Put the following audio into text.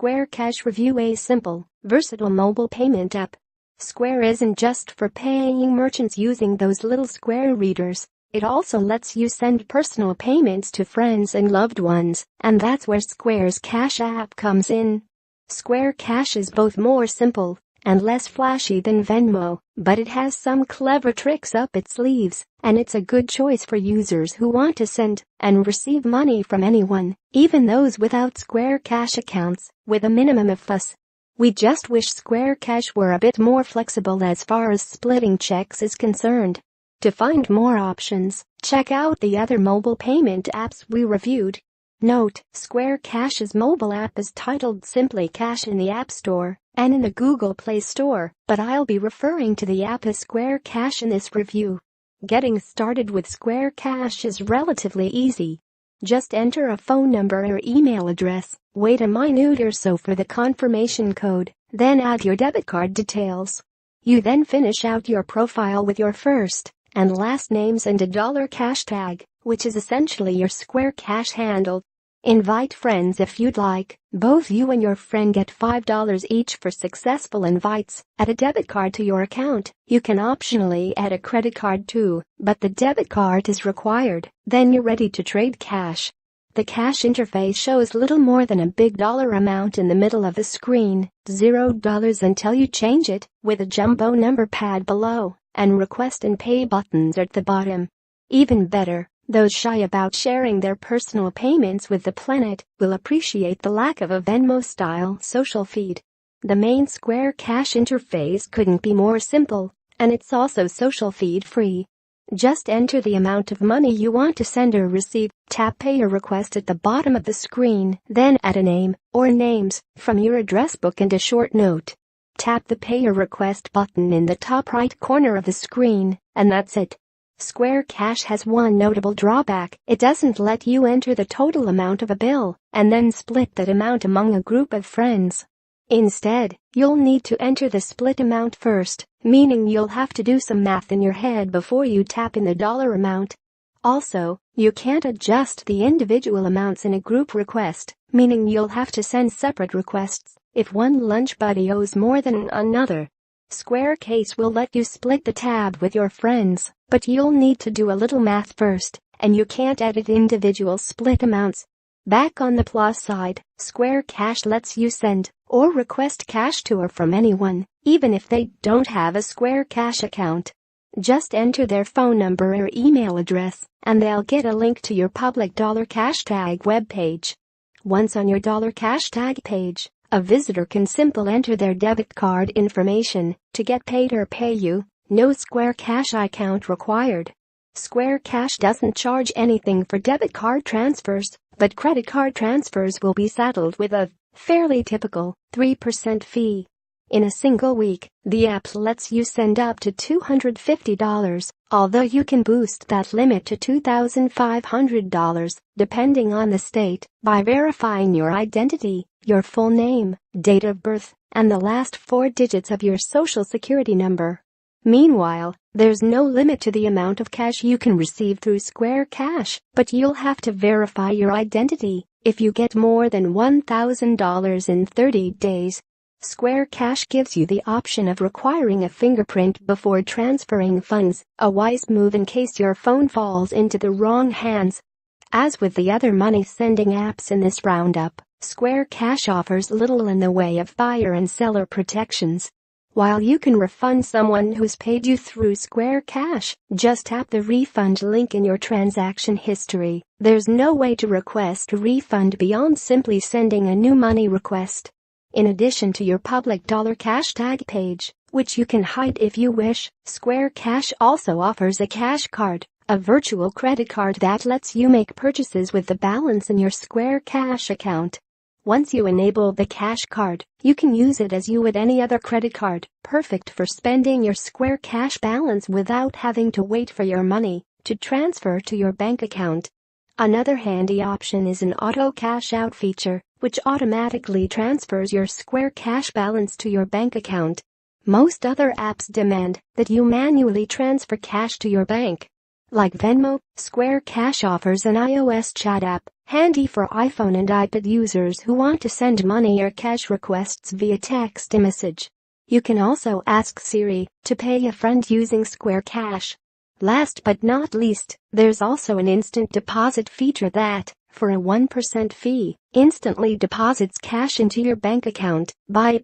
Square Cash Review: a simple, versatile mobile payment app. Square isn't just for paying merchants using those little Square readers. It also lets you send personal payments to friends and loved ones, and that's where Square's Cash app comes in. Square Cash is both more simple and less flashy than Venmo, but it has some clever tricks up its sleeves, and it's a good choice for users who want to send and receive money from anyone, even those without Square Cash accounts, with a minimum of fuss. We just wish Square Cash were a bit more flexible as far as splitting checks is concerned. To find more options, check out the other mobile payment apps we reviewed. Note: Square Cash's mobile app is titled simply Cash in the App Store and in the Google Play Store, but I'll be referring to the app as Square Cash in this review. Getting started with Square Cash is relatively easy. Just enter a phone number or email address, wait a minute or so for the confirmation code, then add your debit card details. You then finish out your profile with your first and last names and a $cash tag, which is essentially your Square Cash handle. Invite friends if you'd like. Both you and your friend get $5 each for successful invites. Add a debit card to your account. You can optionally add a credit card too, but the debit card is required. Then you're ready to trade cash. The cash interface shows little more than a big dollar amount in the middle of the screen, $0 until you change it, with a jumbo number pad below and request and pay buttons at the bottom. Even better, those shy about sharing their personal payments with the planet will appreciate the lack of a Venmo-style social feed. The main Square Cash interface couldn't be more simple, and it's also social feed free. Just enter the amount of money you want to send or receive, tap Pay or Request at the bottom of the screen, then add a name or names from your address book and a short note. Tap the Pay or Request button in the top right corner of the screen, and that's it. Square Cash has one notable drawback: it doesn't let you enter the total amount of a bill and then split that amount among a group of friends. Instead, you'll need to enter the split amount first, meaning you'll have to do some math in your head before you tap in the dollar amount. Also, you can't adjust the individual amounts in a group request, meaning you'll have to send separate requests if one lunch buddy owes more than another. Square Cash will let you split the tab with your friends, but you'll need to do a little math first, and you can't edit individual split amounts. Back on the plus side, Square Cash lets you send or request cash to or from anyone, even if they don't have a Square Cash account. Just enter their phone number or email address, and they'll get a link to your public $cash tag webpage. Once on your $cash tag page, a visitor can simply enter their debit card information to get paid or pay you. No Square Cash account required. Square Cash doesn't charge anything for debit card transfers, but credit card transfers will be saddled with a fairly typical 3% fee. In a single week, the app lets you send up to $250, although you can boost that limit to $2,500, depending on the state, by verifying your identity, your full name, date of birth, and the last 4 digits of your social security number. Meanwhile, there's no limit to the amount of cash you can receive through Square Cash, but you'll have to verify your identity if you get more than $1,000 in 30 days. Square Cash gives you the option of requiring a fingerprint before transferring funds, a wise move in case your phone falls into the wrong hands. As with the other money-sending apps in this roundup, Square Cash offers little in the way of buyer and seller protections. While you can refund someone who's paid you through Square Cash, just tap the refund link in your transaction history. There's no way to request a refund beyond simply sending a new money request. In addition to your public $cash tag page, which you can hide if you wish, Square Cash also offers a cash card, a virtual credit card that lets you make purchases with the balance in your Square Cash account. Once you enable the cash card, you can use it as you would any other credit card, perfect for spending your Square Cash balance without having to wait for your money to transfer to your bank account. Another handy option is an auto cash out feature, which automatically transfers your Square Cash balance to your bank account. Most other apps demand that you manually transfer cash to your bank. like Venmo. Square Cash offers an iOS chat app, handy for iPhone and iPad users who want to send money or cash requests via text message. You can also ask Siri to pay a friend using Square Cash. Last but not least, there's also an instant deposit feature that, for a 1% fee, instantly deposits cash into your bank account. By